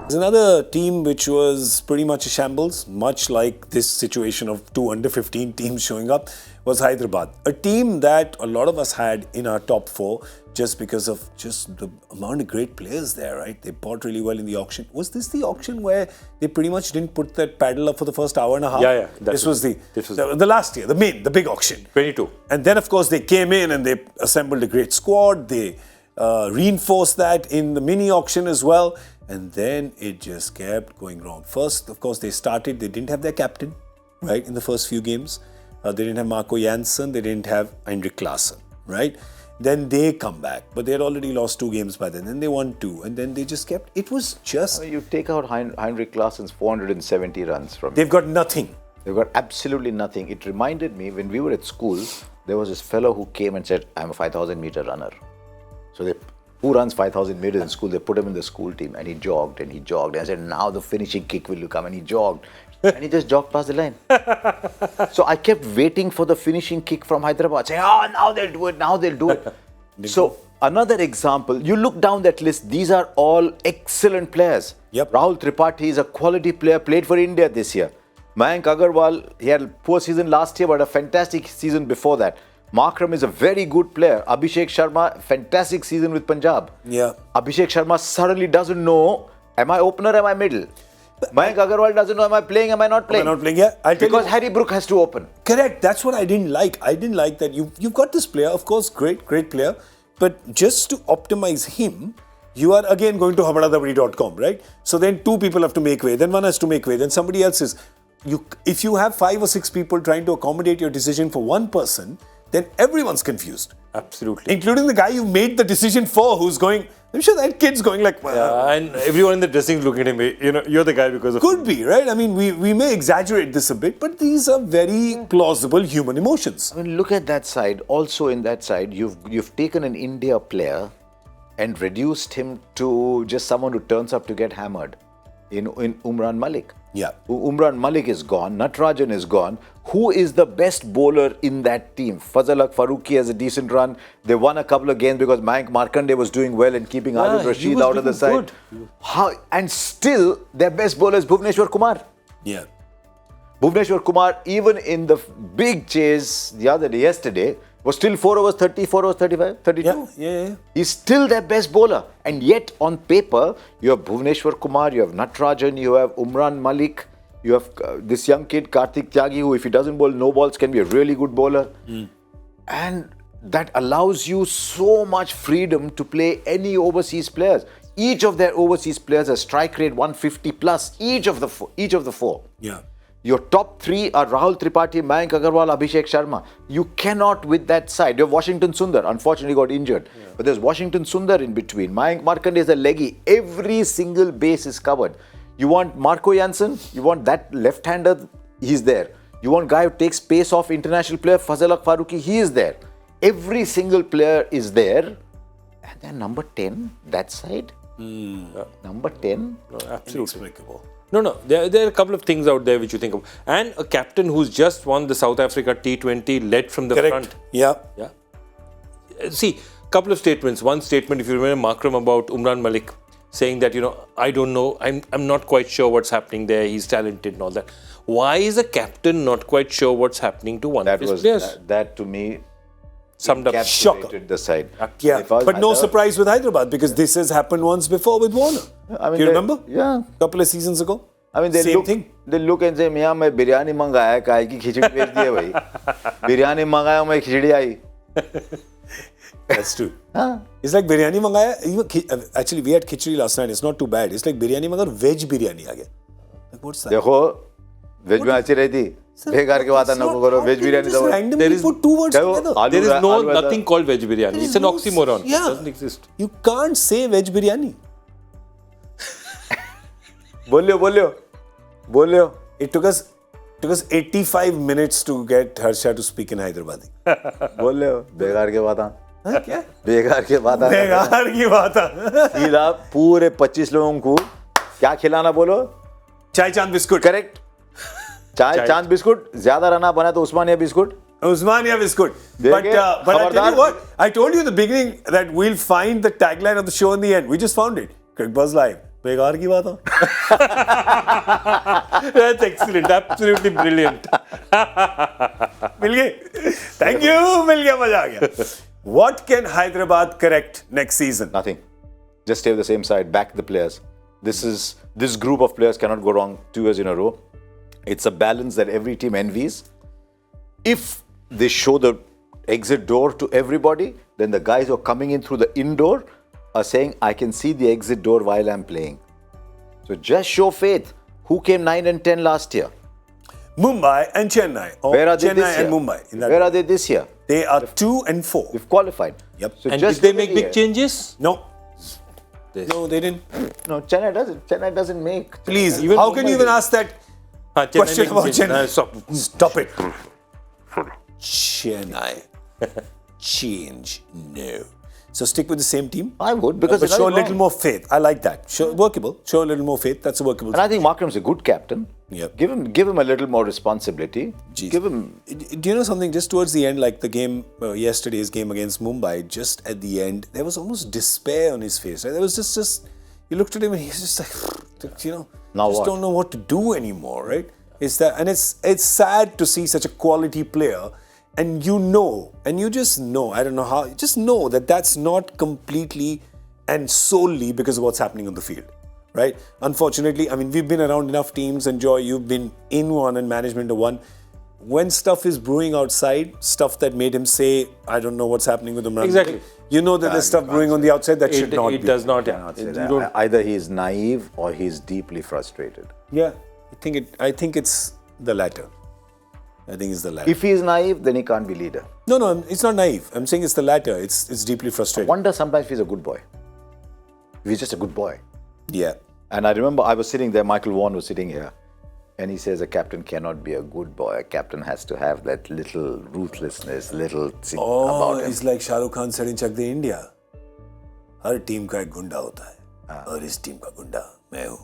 There's another team which was pretty much a shambles, much like this situation of two under-15 teams showing up, was Hyderabad. A team that a lot of us had in our top four just because of just the amount of great players there, right? They bought really well in the auction. Was this the auction where they pretty much didn't put that paddle up for the first hour and a half? Yeah. This was the last year, the big auction. 22. And then, of course, they came in and they assembled a great squad. They reinforced that in the mini auction as well. And then it just kept going wrong. First, of course, they didn't have their captain, right, in the first few games. They didn't have Marco Jansen. They didn't have Heinrich Klaassen, right? Then they come back. But they had already lost 2 games by then. Then they won 2. And then they just kept... It was just... You take out Heinrich Klaassen's 470 runs from... They've got nothing. They've got absolutely nothing. It reminded me, when we were at school, there was this fellow who came and said, I'm a 5,000 meter runner. So who runs 5,000 meters in school? They put him in the school team and he jogged and he jogged. And I said, now the finishing kick will come. And he jogged. And he just jogged past the line. So I kept waiting for the finishing kick from Hyderabad, saying, oh, now they'll do it. So another example, you look down that list, these are all excellent players. Yep. Rahul Tripathi is a quality player, played for India this year. Mayank Agarwal, he had a poor season last year, but a fantastic season before that. Markram is a very good player. Abhishek Sharma, fantastic season with Punjab. Yeah. Abhishek Sharma suddenly doesn't know, am I opener, am I middle? Mayank Agarwal doesn't know, am I playing, am I not playing? Am I not playing? Yeah. Because Harry Brook has to open. Correct. That's what I didn't like. I didn't like that you've got this player, of course, great player, but just to optimize him, you are again going to habadadabadi.com, right? So then 2 people have to make way, then one has to make way, then somebody else is. If you have 5 or 6 people trying to accommodate your decision for one person, then everyone's confused. Absolutely. Including the guy you made the decision for, who's going, I'm sure that kid's going like... Yeah, and everyone in the dressing room looking at him, you're the guy because of... Could be, right? I mean, we may exaggerate this a bit, but these are very plausible human emotions. I mean, look at that side. Also in that side, you've taken an India player and reduced him to just someone who turns up to get hammered in Umran Malik. Yeah. Umran Malik is gone. Natarajan is gone. Who is the best bowler in that team? Fazal Farooqi has a decent run. They won a couple of games because Mayank Markanday was doing well and keeping Adil Rashid out of the side. And still, their best bowler is Bhuvneshwar Kumar. Yeah. Bhuvneshwar Kumar, even in the big chase yesterday, was still 4 overs 30, 4 overs 35, 32. Yeah. He's still their best bowler. And yet, on paper, you have Bhuvneshwar Kumar, you have Natarajan, you have Umran Malik, you have this young kid, Karthik Tyagi, who if he doesn't bowl no balls can be a really good bowler. And that allows you so much freedom to play any overseas players. Each of their overseas players has strike rate 150 plus, each of the 4. Yeah. Your top 3 are Rahul Tripathi, Mayank Agarwal, Abhishek Sharma. You cannot with that side. You have Washington Sundar, unfortunately got injured. Yeah. But there's Washington Sundar in between. Mayank Markanday is a leggy. Every single base is covered. You want Marco Jansen, you want that left-hander, he's there. You want guy who takes pace off international player, Fazal Farooqi, he is there. Every single player is there. And then number 10, that side. Number 10. No, absolutely. Inexplicable. No. There are a couple of things out there which you think of. And a captain who's just won the South Africa T20 led from the front. Yeah. See, a couple of statements. One statement, if you remember Markram about Umran Malik, saying that, I don't know, I'm not quite sure what's happening there, he's talented and all that. Why is a captain not quite sure what's happening to one of his players? That to me summed up. Shocker. The side. Yeah, but no surprise with Hyderabad because this has happened once before with Warner. Do you remember? Yeah. A couple of seasons ago. I mean, Same thing. They look and say, "Miya, मैं बिरयानी मंगाया, काहे की खिचड़ी भेज दिया भाई? बिरयानी मंगाया, मैं खिचड़ी आई." That's true. It's like biryani mangaya. Actually, we had khichdi last night. It's not too bad. It's like biryani mangar veg biryani aa gaya. Like, what's that? देखो, veg में अच्छी रहती. बेकार के बात ना करो. Veg biryani just randomly put 2 words together. There is nothing called veg biryani. It's an oxymoron. Yeah. It doesn't exist. You can't say veg biryani. बोलियो. It took us 85 minutes to get Harsha to speak in Hyderabadi. बोलियो. बेकार के बात. क्या? बेकार के बात. बेकार की बात. सीधा पूरे 25 लोगों को क्या खिलाना बोलो? चाय चांद बिस्कुट. करेक्ट. चाय चांद बिस्कुट. ज्यादा रना बना तो उस्मानिया biscuit. Usmania biskut. But I tell you what, I told you in the beginning that we'll find the tagline of the show in the end. We just found it. Cricbuzz Live. बेकार की बात हो. That's excellent. Absolutely brilliant. मिल गए. Thank you. मिल गया, मजा आ गया. What can Hyderabad correct next season? Nothing. Just stay with the same side, back the players. This group of players cannot go wrong 2 years in a row. It's a balance that every team envies. If they show the exit door to everybody, then the guys who are coming in through the indoor are saying, I can see the exit door while I'm playing. So just show faith. Who came 9 and 10 last year? Mumbai and Chennai. Or Where are they Chennai this year? and Mumbai. In that Where are they this year? They are 2 and 4. We've qualified. Yep. So And just did they give it make a big year. changes? No. No, they didn't. No, Chennai doesn't. Chennai doesn't make. Please, Even how can Mumbai you even did. ask that Chennai question making about changes. Chennai? Stop. Stop it. Chennai. Change. No. So stick with the same team. I would, because But there's show a nothing little wrong. more faith. I like that. Show workable. Show a little more faith. That's a workable. And I think Markram's a good captain. Yep. Give him a little more responsibility. Jeez. Give him. Do you know something? Just towards the end, like the game, yesterday's game against Mumbai, just at the end, there was almost despair on his face. Right? There was just you looked at him and he's just like, Now just what? don't know what to do anymore, right? It's that, and it's sad to see such a quality player, and you just know, I don't know how, you just know that that's not completely and solely because of what's happening on the field. Right? Unfortunately, I mean, we've been around enough teams, and Joy, you've been in one and management of one. When stuff is brewing outside, stuff that made him say, I don't know what's happening with Imran. Exactly. You know that there's stuff brewing on the outside that should not be. It does not. Cannot say You that. don't- Either he's naive or he's deeply frustrated. Yeah, I think it's the latter. I think it's the latter. If he's naive, then he can't be leader. No, it's not naive. I'm saying it's the latter. It's deeply frustrating. Wonder sometimes if he's a good boy. If he's just a good boy. Yeah. And I remember I was sitting there, Michael Vaughan was sitting here, and he says a captain cannot be a good boy. A captain has to have that little ruthlessness, little thing about him. It's like Shah Rukh Khan said in Chak De India. Her team का एक गुंडा होता है और इस team का गुंडा मैं हूँ.